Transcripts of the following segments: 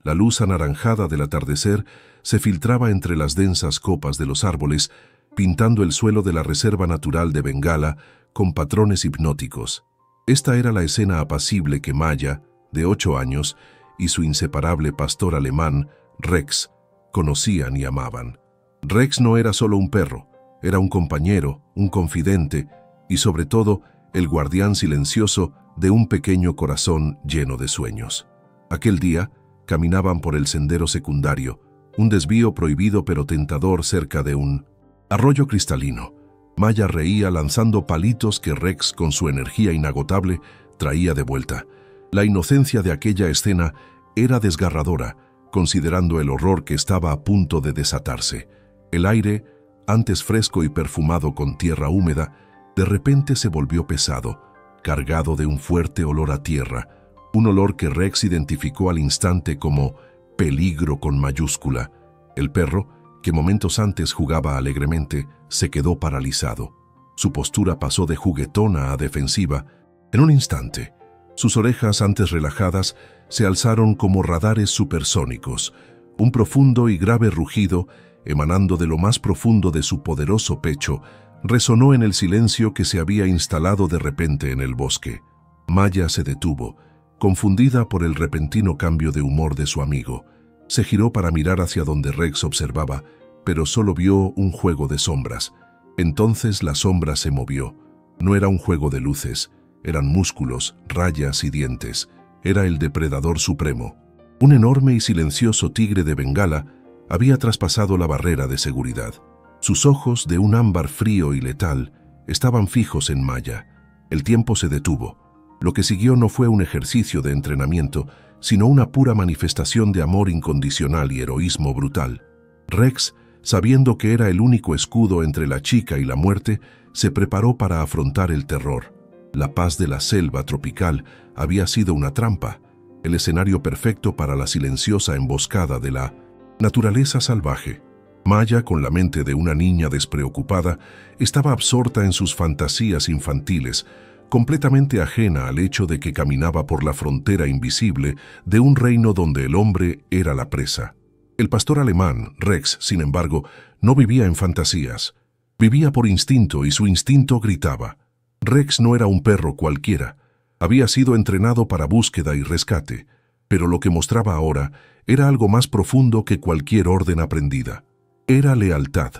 La luz anaranjada del atardecer se filtraba entre las densas copas de los árboles, pintando el suelo de la Reserva Natural de Bengala con patrones hipnóticos. Esta era la escena apacible que Maya, de 8 años, y su inseparable pastor alemán, Rex, conocían y amaban. Rex no era solo un perro, era un compañero, un confidente y, sobre todo, el guardián silencioso de un pequeño corazón lleno de sueños. Aquel día, caminaban por el sendero secundario, un desvío prohibido pero tentador cerca de un arroyo cristalino. Maya reía lanzando palitos que Rex, con su energía inagotable, traía de vuelta. La inocencia de aquella escena era desgarradora, considerando el horror que estaba a punto de desatarse. El aire, antes fresco y perfumado con tierra húmeda, de repente se volvió pesado, cargado de un fuerte olor a tierra, un olor que Rex identificó al instante como peligro con mayúscula. El perro, que momentos antes jugaba alegremente, se quedó paralizado. Su postura pasó de juguetona a defensiva. En un instante, sus orejas antes relajadas se alzaron como radares supersónicos. Un profundo y grave rugido, emanando de lo más profundo de su poderoso pecho, resonó en el silencio que se había instalado de repente en el bosque. Maya se detuvo, confundida por el repentino cambio de humor de su amigo. Se giró para mirar hacia donde Rex observaba, pero solo vio un juego de sombras. Entonces la sombra se movió. No era un juego de luces, eran músculos, rayas y dientes. Era el depredador supremo. Un enorme y silencioso tigre de Bengala había traspasado la barrera de seguridad. Sus ojos, de un ámbar frío y letal, estaban fijos en Maya. El tiempo se detuvo. Lo que siguió no fue un ejercicio de entrenamiento, sino una pura manifestación de amor incondicional y heroísmo brutal. Rex, sabiendo que era el único escudo entre la chica y la muerte, se preparó para afrontar el terror. La paz de la selva tropical había sido una trampa, el escenario perfecto para la silenciosa emboscada de la naturaleza salvaje. Maya, con la mente de una niña despreocupada, estaba absorta en sus fantasías infantiles, completamente ajena al hecho de que caminaba por la frontera invisible de un reino donde el hombre era la presa. El pastor alemán, Rex, sin embargo, no vivía en fantasías. Vivía por instinto y su instinto gritaba. Rex no era un perro cualquiera. Había sido entrenado para búsqueda y rescate, pero lo que mostraba ahora era algo más profundo que cualquier orden aprendida. Era lealtad,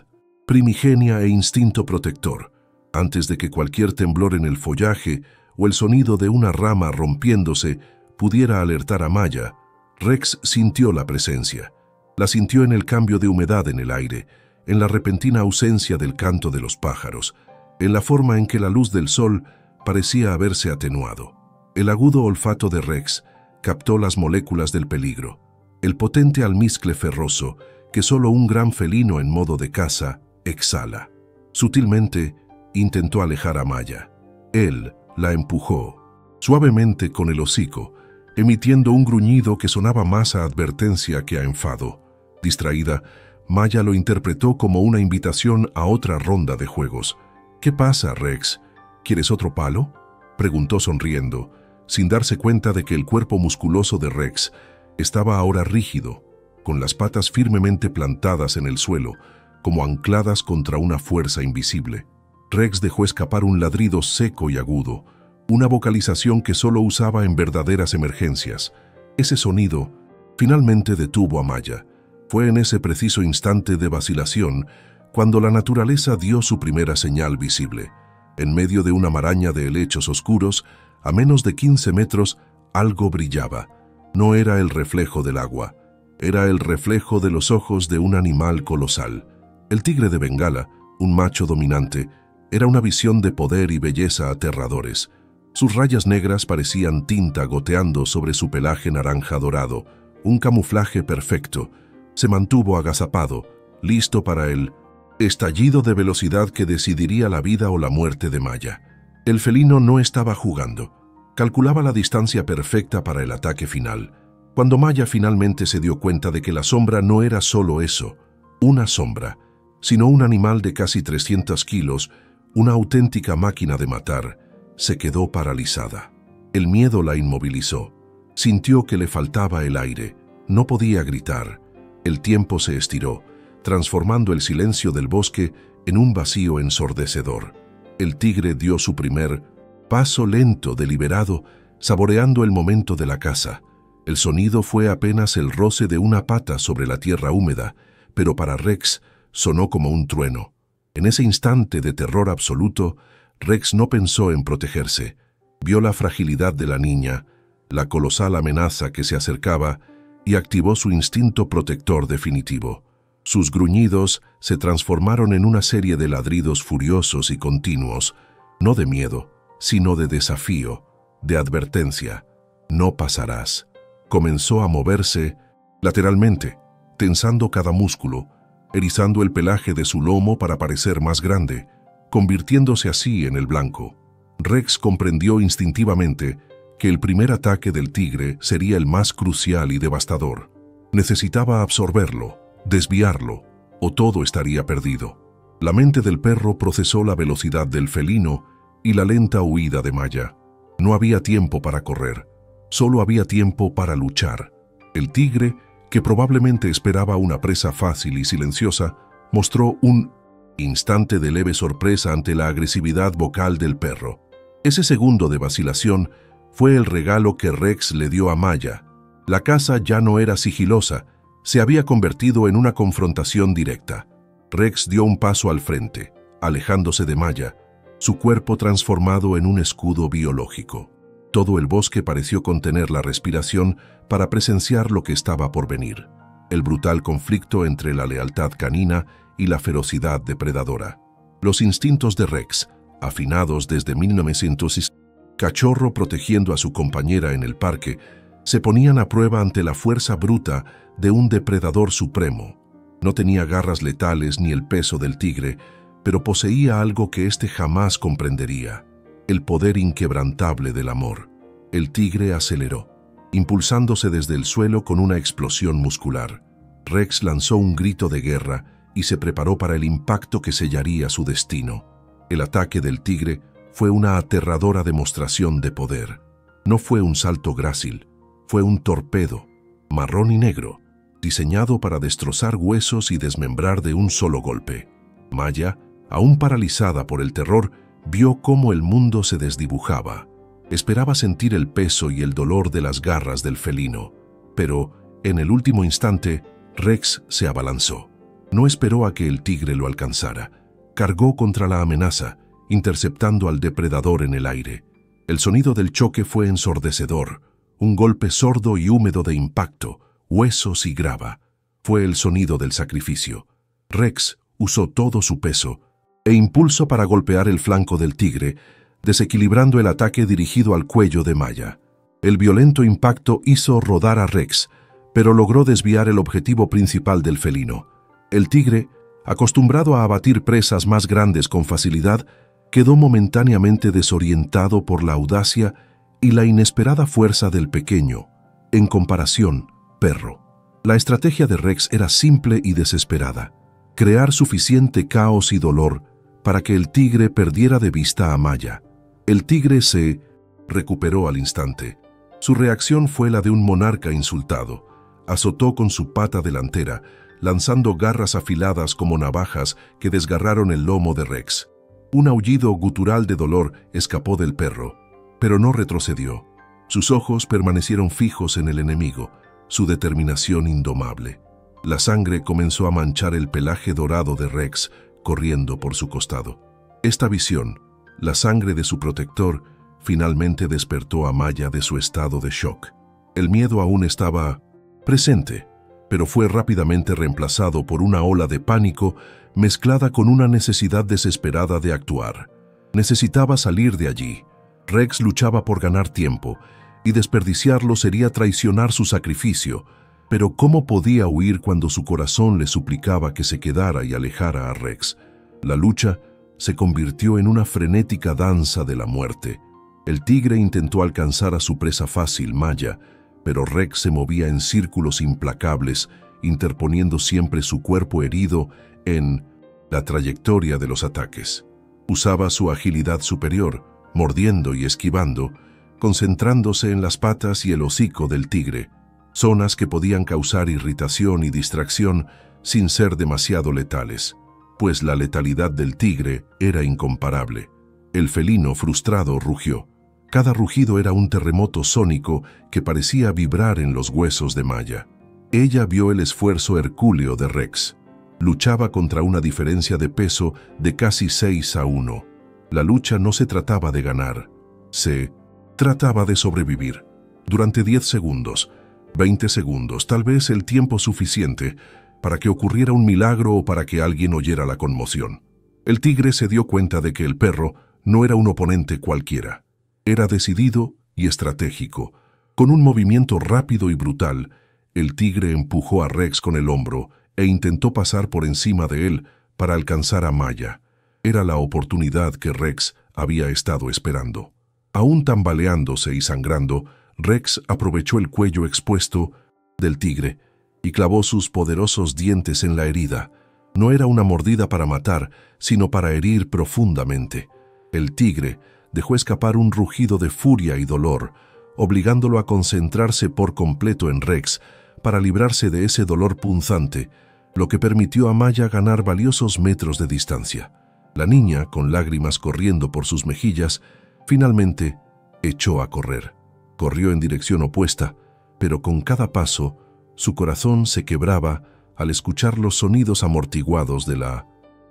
primigenia e instinto protector. Antes de que cualquier temblor en el follaje o el sonido de una rama rompiéndose pudiera alertar a Maya, Rex sintió la presencia. La sintió en el cambio de humedad en el aire, en la repentina ausencia del canto de los pájaros, en la forma en que la luz del sol parecía haberse atenuado. El agudo olfato de Rex captó las moléculas del peligro, el potente almizcle ferroso que solo un gran felino en modo de caza exhala. Sutilmente intentó alejar a Maya. Él la empujó, suavemente con el hocico, emitiendo un gruñido que sonaba más a advertencia que a enfado. Distraída, Maya lo interpretó como una invitación a otra ronda de juegos. «¿Qué pasa, Rex? ¿Quieres otro palo?», preguntó sonriendo, sin darse cuenta de que el cuerpo musculoso de Rex estaba ahora rígido, con las patas firmemente plantadas en el suelo, como ancladas contra una fuerza invisible. Rex dejó escapar un ladrido seco y agudo, una vocalización que solo usaba en verdaderas emergencias. Ese sonido finalmente detuvo a Maya. Fue en ese preciso instante de vacilación cuando la naturaleza dio su primera señal visible. En medio de una maraña de helechos oscuros, a menos de 15 metros, algo brillaba. No era el reflejo del agua, era el reflejo de los ojos de un animal colosal. El tigre de Bengala, un macho dominante, era una visión de poder y belleza aterradores. Sus rayas negras parecían tinta goteando sobre su pelaje naranja dorado, un camuflaje perfecto. Se mantuvo agazapado, listo para el estallido de velocidad que decidiría la vida o la muerte de Maya. El felino no estaba jugando. Calculaba la distancia perfecta para el ataque final. Cuando Maya finalmente se dio cuenta de que la sombra no era solo eso, una sombra, sino un animal de casi 300 kilos, una auténtica máquina de matar, se quedó paralizada. El miedo la inmovilizó. Sintió que le faltaba el aire. no podía gritar. El tiempo se estiró, transformando el silencio del bosque en un vacío ensordecedor. El tigre dio su primer paso lento, deliberado, saboreando el momento de la caza. El sonido fue apenas el roce de una pata sobre la tierra húmeda, pero para Rex sonó como un trueno. En ese instante de terror absoluto, Rex no pensó en protegerse. Vio la fragilidad de la niña, la colosal amenaza que se acercaba, y activó su instinto protector definitivo. Sus gruñidos se transformaron en una serie de ladridos furiosos y continuos, no de miedo, sino de desafío, de advertencia. No pasarás. Comenzó a moverse lateralmente, tensando cada músculo, erizando el pelaje de su lomo para parecer más grande, convirtiéndose así en el blanco. Rex comprendió instintivamente que el primer ataque del tigre sería el más crucial y devastador. Necesitaba absorberlo, desviarlo, o todo estaría perdido. La mente del perro procesó la velocidad del felino y la lenta huida de Maya. No había tiempo para correr, solo había tiempo para luchar. El tigre, que probablemente esperaba una presa fácil y silenciosa, mostró un instante de leve sorpresa ante la agresividad vocal del perro. Ese segundo de vacilación fue el regalo que Rex le dio a Maya. La caza ya no era sigilosa, se había convertido en una confrontación directa. Rex dio un paso al frente, alejándose de Maya, su cuerpo transformado en un escudo biológico. Todo el bosque pareció contener la respiración para presenciar lo que estaba por venir: el brutal conflicto entre la lealtad canina y la ferocidad depredadora. Los instintos de Rex, afinados desde 1900, cachorro protegiendo a su compañera en el parque, se ponían a prueba ante la fuerza bruta de un depredador supremo. No tenía garras letales ni el peso del tigre, pero poseía algo que éste jamás comprendería: el poder inquebrantable del amor. El tigre aceleró, impulsándose desde el suelo con una explosión muscular. Rex lanzó un grito de guerra y se preparó para el impacto que sellaría su destino. El ataque del tigre fue una aterradora demostración de poder. No fue un salto grácil, fue un torpedo, marrón y negro, diseñado para destrozar huesos y desmembrar de un solo golpe. Maya, aún paralizada por el terror, vio cómo el mundo se desdibujaba. Esperaba sentir el peso y el dolor de las garras del felino, pero, en el último instante, Rex se abalanzó. No esperó a que el tigre lo alcanzara. Cargó contra la amenaza, interceptando al depredador en el aire. El sonido del choque fue ensordecedor, un golpe sordo y húmedo de impacto, huesos y grava. Fue el sonido del sacrificio. Rex usó todo su peso e impulso para golpear el flanco del tigre, desequilibrando el ataque dirigido al cuello de Maya. El violento impacto hizo rodar a Rex, pero logró desviar el objetivo principal del felino. El tigre, acostumbrado a abatir presas más grandes con facilidad, quedó momentáneamente desorientado por la audacia y la inesperada fuerza del pequeño, en comparación, perro. La estrategia de Rex era simple y desesperada: crear suficiente caos y dolor para que el tigre perdiera de vista a Maya. El tigre se recuperó al instante. Su reacción fue la de un monarca insultado. Azotó con su pata delantera, lanzando garras afiladas como navajas que desgarraron el lomo de Rex. Un aullido gutural de dolor escapó del perro, pero no retrocedió. Sus ojos permanecieron fijos en el enemigo, su determinación indomable. La sangre comenzó a manchar el pelaje dorado de Rex, corriendo por su costado. Esta visión, la sangre de su protector, finalmente despertó a Maya de su estado de shock. El miedo aún estaba presente, pero fue rápidamente reemplazado por una ola de pánico mezclada con una necesidad desesperada de actuar. Necesitaba salir de allí. Rex luchaba por ganar tiempo, y desperdiciarlo sería traicionar su sacrificio. Pero ¿cómo podía huir cuando su corazón le suplicaba que se quedara y alejara a Rex? La lucha se convirtió en una frenética danza de la muerte. El tigre intentó alcanzar a su presa fácil, Maya, pero Rex se movía en círculos implacables, interponiendo siempre su cuerpo herido en la trayectoria de los ataques. Usaba su agilidad superior, mordiendo y esquivando, concentrándose en las patas y el hocico del tigre. zonas que podían causar irritación y distracción sin ser demasiado letales, pues la letalidad del tigre era incomparable. El felino frustrado rugió. Cada rugido era un terremoto sónico que parecía vibrar en los huesos de Maya. Ella vio el esfuerzo hercúleo de Rex. Luchaba contra una diferencia de peso de casi 6-1. La lucha no se trataba de ganar, se trataba de sobrevivir. Durante 10 segundos, 20 segundos, tal vez el tiempo suficiente para que ocurriera un milagro o para que alguien oyera la conmoción. El tigre se dio cuenta de que el perro no era un oponente cualquiera. Era decidido y estratégico. Con un movimiento rápido y brutal, el tigre empujó a Rex con el hombro e intentó pasar por encima de él para alcanzar a Maya. Era la oportunidad que Rex había estado esperando. Aún tambaleándose y sangrando, Rex aprovechó el cuello expuesto del tigre y clavó sus poderosos dientes en la herida. No era una mordida para matar, sino para herir profundamente. El tigre dejó escapar un rugido de furia y dolor, obligándolo a concentrarse por completo en Rex para librarse de ese dolor punzante, lo que permitió a Maya ganar valiosos metros de distancia. La niña, con lágrimas corriendo por sus mejillas, finalmente echó a correr. Corrió en dirección opuesta, pero con cada paso, su corazón se quebraba al escuchar los sonidos amortiguados de la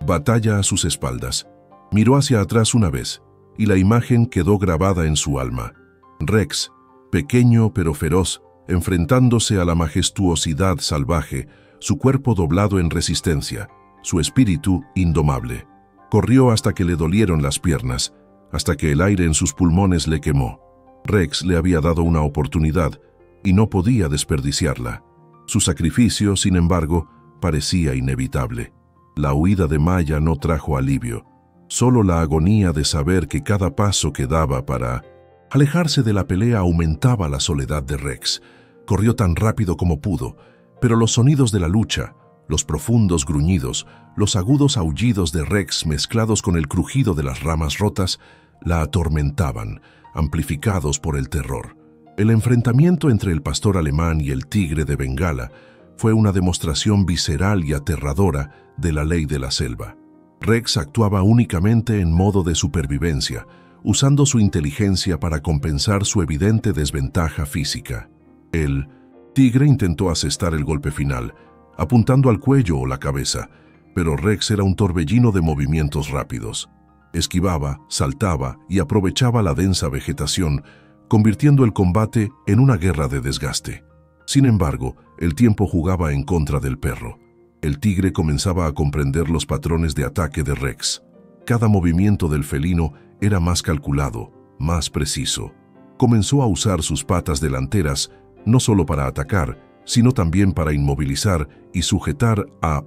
batalla a sus espaldas. Miró hacia atrás una vez, y la imagen quedó grabada en su alma. Rex, pequeño pero feroz, enfrentándose a la majestuosidad salvaje, su cuerpo doblado en resistencia, su espíritu indomable. Corrió hasta que le dolieron las piernas, hasta que el aire en sus pulmones le quemó. Rex le había dado una oportunidad y no podía desperdiciarla. Su sacrificio, sin embargo, parecía inevitable. La huida de Maya no trajo alivio, solo la agonía de saber que cada paso que daba para alejarse de la pelea aumentaba la soledad de Rex. Corrió tan rápido como pudo, pero los sonidos de la lucha, los profundos gruñidos, los agudos aullidos de Rex mezclados con el crujido de las ramas rotas, la atormentaban, amplificados por el terror. El enfrentamiento entre el pastor alemán y el tigre de Bengala fue una demostración visceral y aterradora de la ley de la selva. Rex actuaba únicamente en modo de supervivencia, usando su inteligencia para compensar su evidente desventaja física. El tigre intentó asestar el golpe final, apuntando al cuello o la cabeza, pero Rex era un torbellino de movimientos rápidos. Esquivaba, saltaba y aprovechaba la densa vegetación, convirtiendo el combate en una guerra de desgaste. Sin embargo, el tiempo jugaba en contra del perro. El tigre comenzaba a comprender los patrones de ataque de Rex. Cada movimiento del felino era más calculado, más preciso. Comenzó a usar sus patas delanteras no solo para atacar, sino también para inmovilizar y sujetar a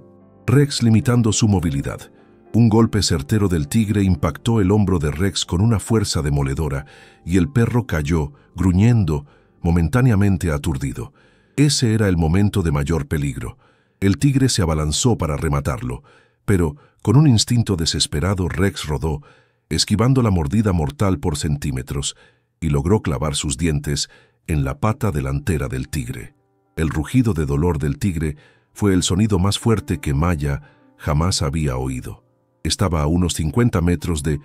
Rex, limitando su movilidad. Un golpe certero del tigre impactó el hombro de Rex con una fuerza demoledora y el perro cayó, gruñendo, momentáneamente aturdido. Ese era el momento de mayor peligro. El tigre se abalanzó para rematarlo, pero con un instinto desesperado Rex rodó, esquivando la mordida mortal por centímetros, y logró clavar sus dientes en la pata delantera del tigre. El rugido de dolor del tigre fue el sonido más fuerte que Maya jamás había oído. Estaba a unos 50 metros de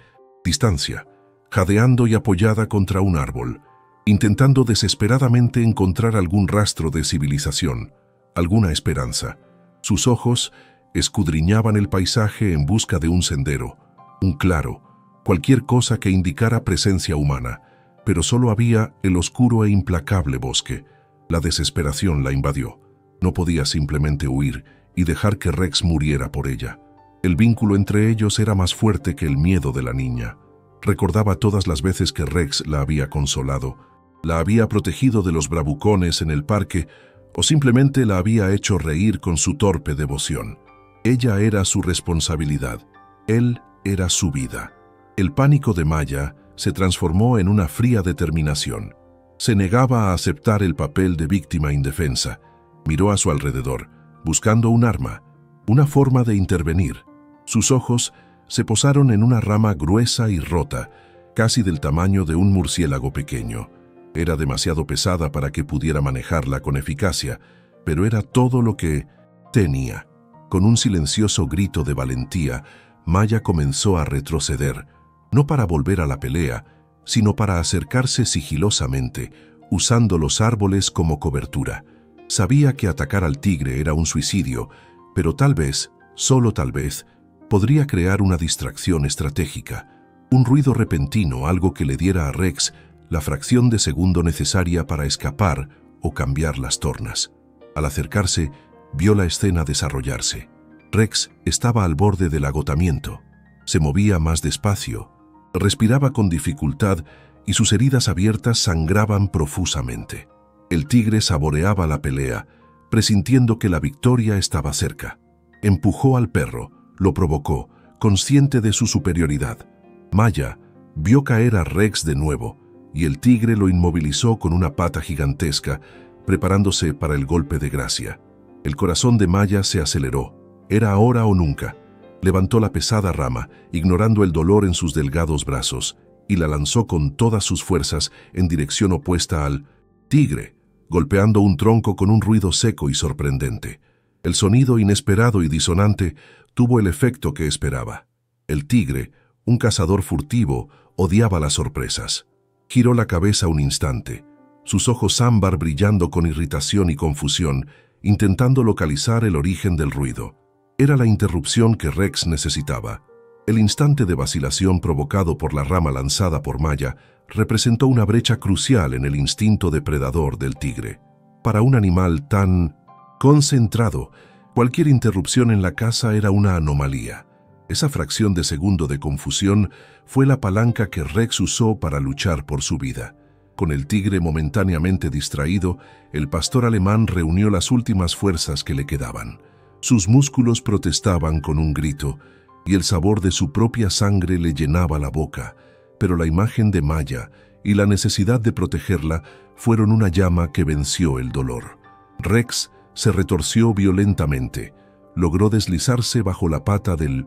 distancia, jadeando y apoyada contra un árbol, intentando desesperadamente encontrar algún rastro de civilización, alguna esperanza. Sus ojos escudriñaban el paisaje en busca de un sendero, un claro, cualquier cosa que indicara presencia humana, pero solo había el oscuro e implacable bosque. La desesperación la invadió. No podía simplemente huir y dejar que Rex muriera por ella. El vínculo entre ellos era más fuerte que el miedo de la niña. Recordaba todas las veces que Rex la había consolado, la había protegido de los bravucones en el parque o simplemente la había hecho reír con su torpe devoción. Ella era su responsabilidad. Él era su vida. El pánico de Maya se transformó en una fría determinación. Se negaba a aceptar el papel de víctima indefensa. Miró a su alrededor, buscando un arma, una forma de intervenir. Sus ojos se posaron en una rama gruesa y rota, casi del tamaño de un murciélago pequeño. Era demasiado pesada para que pudiera manejarla con eficacia, pero era todo lo que tenía. Con un silencioso grito de valentía, Maya comenzó a retroceder, no para volver a la pelea, sino para acercarse sigilosamente, usando los árboles como cobertura. Sabía que atacar al tigre era un suicidio, pero tal vez, solo tal vez, podría crear una distracción estratégica, un ruido repentino, algo que le diera a Rex la fracción de segundo necesaria para escapar o cambiar las tornas. Al acercarse, vio la escena desarrollarse. Rex estaba al borde del agotamiento. Se movía más despacio, respiraba con dificultad y sus heridas abiertas sangraban profusamente. El tigre saboreaba la pelea, presintiendo que la victoria estaba cerca. Empujó al perro, lo provocó, consciente de su superioridad. Maya vio caer a Rex de nuevo, y el tigre lo inmovilizó con una pata gigantesca, preparándose para el golpe de gracia. El corazón de Maya se aceleró. Era ahora o nunca. Levantó la pesada rama, ignorando el dolor en sus delgados brazos, y la lanzó con todas sus fuerzas en dirección opuesta al tigre, golpeando un tronco con un ruido seco y sorprendente. El sonido inesperado y disonante tuvo el efecto que esperaba. El tigre, un cazador furtivo, odiaba las sorpresas. Giró la cabeza un instante, sus ojos ámbar brillando con irritación y confusión, intentando localizar el origen del ruido. Era la interrupción que Rex necesitaba. El instante de vacilación provocado por la rama lanzada por Maya representó una brecha crucial en el instinto depredador del tigre. Para un animal tan concentrado, cualquier interrupción en la caza era una anomalía. Esa fracción de segundo de confusión fue la palanca que Rex usó para luchar por su vida. Con el tigre momentáneamente distraído, el pastor alemán reunió las últimas fuerzas que le quedaban. Sus músculos protestaban con un grito, y el sabor de su propia sangre le llenaba la boca, pero la imagen de Maya y la necesidad de protegerla fueron una llama que venció el dolor. Rex se retorció violentamente, logró deslizarse bajo la pata del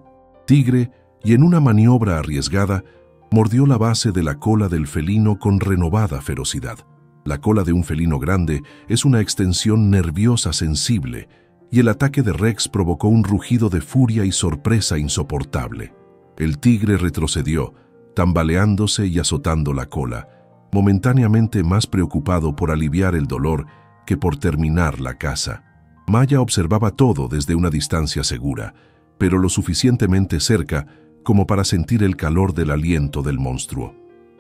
tigre y en una maniobra arriesgada mordió la base de la cola del felino con renovada ferocidad. La cola de un felino grande es una extensión nerviosa sensible, y el ataque de Rex provocó un rugido de furia y sorpresa insoportable. El tigre retrocedió, tambaleándose y azotando la cola, momentáneamente más preocupado por aliviar el dolor que por terminar la caza. Maya observaba todo desde una distancia segura, pero lo suficientemente cerca como para sentir el calor del aliento del monstruo.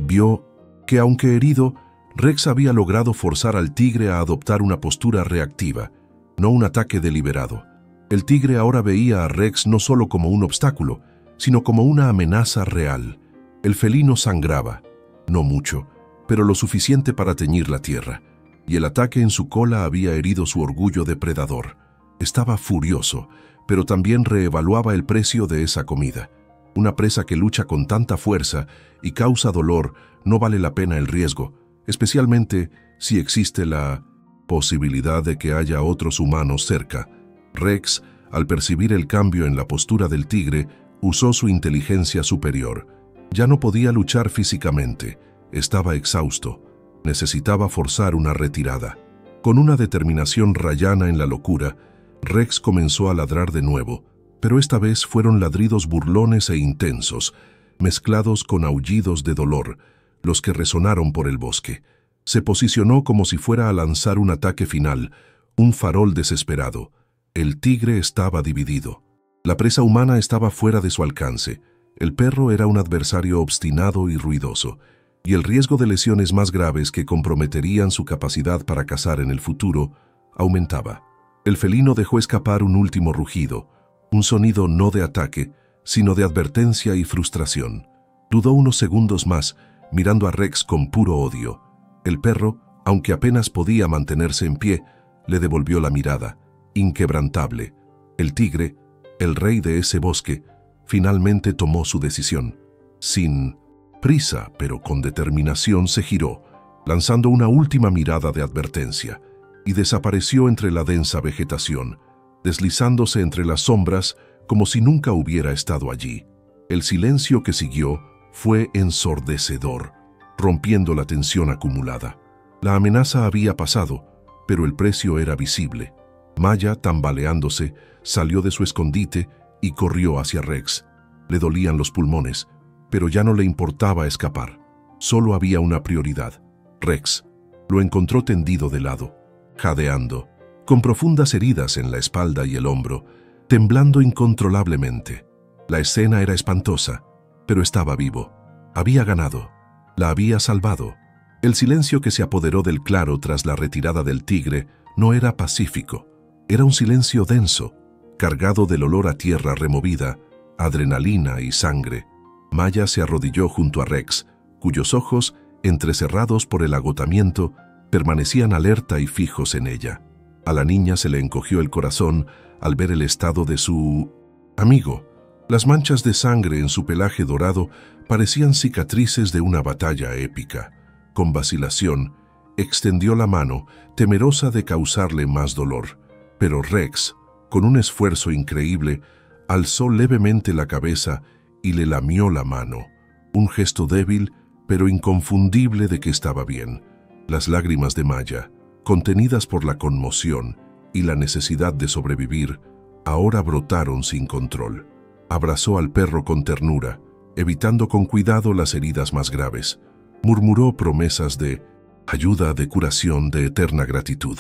Vio que, aunque herido, Rex había logrado forzar al tigre a adoptar una postura reactiva, no un ataque deliberado. El tigre ahora veía a Rex no solo como un obstáculo, sino como una amenaza real. El felino sangraba, no mucho, pero lo suficiente para teñir la tierra, y el ataque en su cola había herido su orgullo depredador. Estaba furioso, pero también reevaluaba el precio de esa comida. Una presa que lucha con tanta fuerza y causa dolor no vale la pena el riesgo, especialmente si existe la posibilidad de que haya otros humanos cerca. Rex, al percibir el cambio en la postura del tigre, usó su inteligencia superior. Ya no podía luchar físicamente, estaba exhausto, necesitaba forzar una retirada. Con una determinación rayana en la locura, Rex comenzó a ladrar de nuevo, pero esta vez fueron ladridos burlones e intensos, mezclados con aullidos de dolor, los que resonaron por el bosque. Se posicionó como si fuera a lanzar un ataque final, un farol desesperado. El tigre estaba dividido. La presa humana estaba fuera de su alcance. El perro era un adversario obstinado y ruidoso, y el riesgo de lesiones más graves que comprometerían su capacidad para cazar en el futuro aumentaba. El felino dejó escapar un último rugido, un sonido no de ataque, sino de advertencia y frustración. Dudó unos segundos más, mirando a Rex con puro odio. El perro, aunque apenas podía mantenerse en pie, le devolvió la mirada, inquebrantable. El tigre, el rey de ese bosque, finalmente tomó su decisión. Sin prisa, pero con determinación, se giró, lanzando una última mirada de advertencia, y desapareció entre la densa vegetación, deslizándose entre las sombras como si nunca hubiera estado allí. El silencio que siguió fue ensordecedor, rompiendo la tensión acumulada. La amenaza había pasado, pero el precio era visible. Maya, tambaleándose, salió de su escondite y corrió hacia Rex. Le dolían los pulmones, pero ya no le importaba escapar. Solo había una prioridad: Rex. Lo encontró tendido de lado, jadeando, con profundas heridas en la espalda y el hombro, temblando incontrolablemente. La escena era espantosa, pero estaba vivo. Había ganado. La había salvado. El silencio que se apoderó del claro tras la retirada del tigre no era pacífico. Era un silencio denso, cargado del olor a tierra removida, adrenalina y sangre. Maya se arrodilló junto a Rex, cuyos ojos, entrecerrados por el agotamiento, permanecían alerta y fijos en ella. A la niña se le encogió el corazón al ver el estado de su amigo. Las manchas de sangre en su pelaje dorado parecían cicatrices de una batalla épica. Con vacilación, extendió la mano, temerosa de causarle más dolor. Pero Rex, con un esfuerzo increíble, alzó levemente la cabeza y le lamió la mano. Un gesto débil, pero inconfundible de que estaba bien. Las lágrimas de Maya, contenidas por la conmoción y la necesidad de sobrevivir, ahora brotaron sin control. Abrazó al perro con ternura, evitando con cuidado las heridas más graves. Murmuró promesas de ayuda, de curación, de eterna gratitud.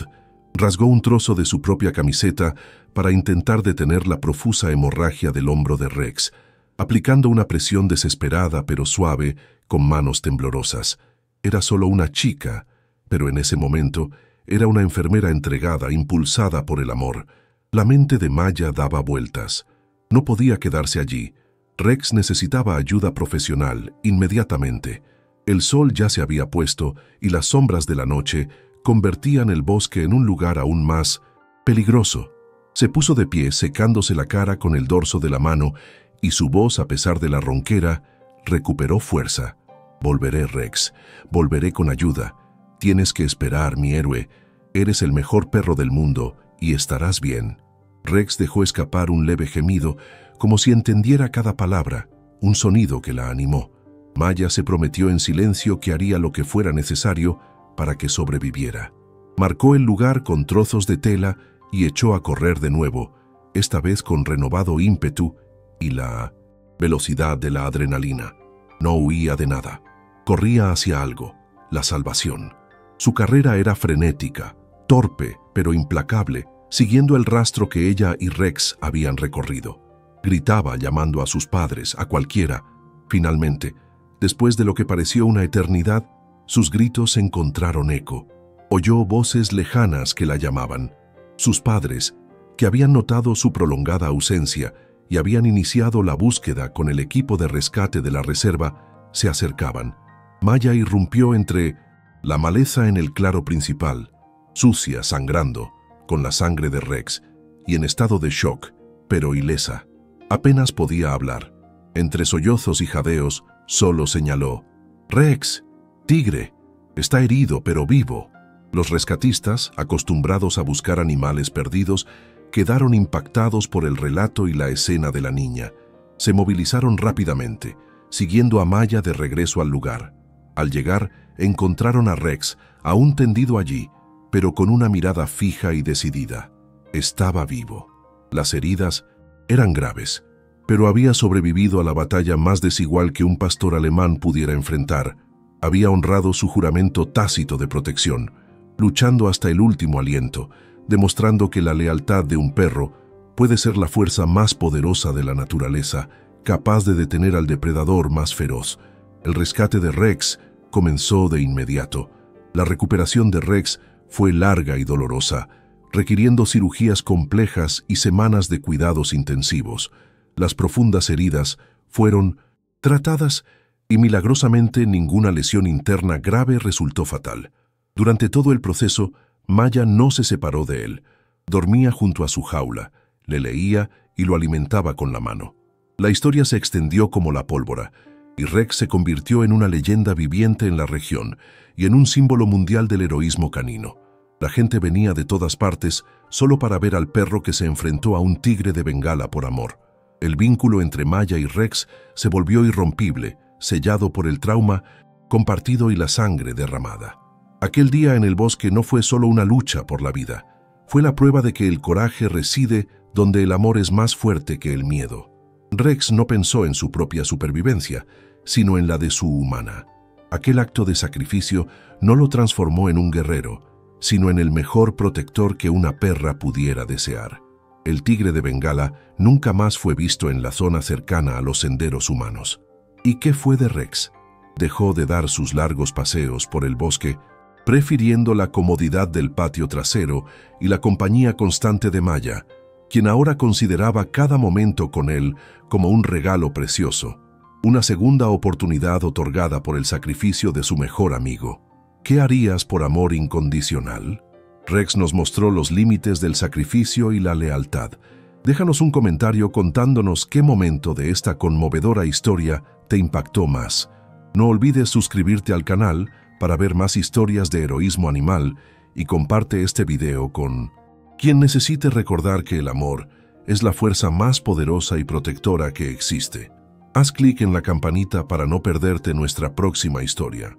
Rasgó un trozo de su propia camiseta para intentar detener la profusa hemorragia del hombro de Rex, aplicando una presión desesperada pero suave con manos temblorosas. Era solo una chica, pero en ese momento era una enfermera entregada, impulsada por el amor. La mente de Maya daba vueltas. No podía quedarse allí. Rex necesitaba ayuda profesional, inmediatamente. El sol ya se había puesto y las sombras de la noche convertían el bosque en un lugar aún más peligroso. Se puso de pie, secándose la cara con el dorso de la mano, y su voz, a pesar de la ronquera, recuperó fuerza. Volveré, Rex. Volveré con ayuda. Tienes que esperar, mi héroe. Eres el mejor perro del mundo y estarás bien. Rex dejó escapar un leve gemido, como si entendiera cada palabra, un sonido que la animó. Maya se prometió en silencio que haría lo que fuera necesario para que sobreviviera. Marcó el lugar con trozos de tela y echó a correr de nuevo, esta vez con renovado ímpetu y la velocidad de la adrenalina. No huía de nada. Corría hacia algo, la salvación. Su carrera era frenética, torpe pero implacable, siguiendo el rastro que ella y Rex habían recorrido. Gritaba llamando a sus padres, a cualquiera. Finalmente, después de lo que pareció una eternidad, sus gritos encontraron eco. Oyó voces lejanas que la llamaban. Sus padres, que habían notado su prolongada ausencia y habían iniciado la búsqueda con el equipo de rescate de la reserva, se acercaban. Maya irrumpió entre la maleza en el claro principal, sucia, sangrando, con la sangre de Rex, y en estado de shock, pero ilesa. Apenas podía hablar. Entre sollozos y jadeos, solo señaló: «Rex, tigre, está herido pero vivo». Los rescatistas, acostumbrados a buscar animales perdidos, quedaron impactados por el relato y la escena de la niña. Se movilizaron rápidamente, siguiendo a Maya de regreso al lugar. Al llegar, encontraron a Rex, aún tendido allí, pero con una mirada fija y decidida. Estaba vivo. Las heridas eran graves, pero había sobrevivido a la batalla más desigual que un pastor alemán pudiera enfrentar. Había honrado su juramento tácito de protección, luchando hasta el último aliento, demostrando que la lealtad de un perro puede ser la fuerza más poderosa de la naturaleza, capaz de detener al depredador más feroz. El rescate de Rex comenzó de inmediato. La recuperación de Rex fue larga y dolorosa, requiriendo cirugías complejas y semanas de cuidados intensivos. Las profundas heridas fueron tratadas y milagrosamente ninguna lesión interna grave resultó fatal. Durante todo el proceso, Maya no se separó de él. Dormía junto a su jaula, le leía y lo alimentaba con la mano. La historia se extendió como la pólvora, y Rex se convirtió en una leyenda viviente en la región y en un símbolo mundial del heroísmo canino. La gente venía de todas partes solo para ver al perro que se enfrentó a un tigre de Bengala por amor. El vínculo entre Maya y Rex se volvió irrompible, sellado por el trauma compartido y la sangre derramada. Aquel día en el bosque no fue solo una lucha por la vida, fue la prueba de que el coraje reside donde el amor es más fuerte que el miedo. Rex no pensó en su propia supervivencia, sino en la de su humana. Aquel acto de sacrificio no lo transformó en un guerrero, sino en el mejor protector que una perra pudiera desear. El tigre de Bengala nunca más fue visto en la zona cercana a los senderos humanos. ¿Y qué fue de Rex? Dejó de dar sus largos paseos por el bosque, prefiriendo la comodidad del patio trasero y la compañía constante de Maya, quien ahora consideraba cada momento con él como un regalo precioso, una segunda oportunidad otorgada por el sacrificio de su mejor amigo. ¿Qué harías por amor incondicional? Rex nos mostró los límites del sacrificio y la lealtad. Déjanos un comentario contándonos qué momento de esta conmovedora historia te impactó más. No olvides suscribirte al canal para ver más historias de heroísmo animal y comparte este video con quien necesite recordar que el amor es la fuerza más poderosa y protectora que existe. Haz clic en la campanita para no perderte nuestra próxima historia.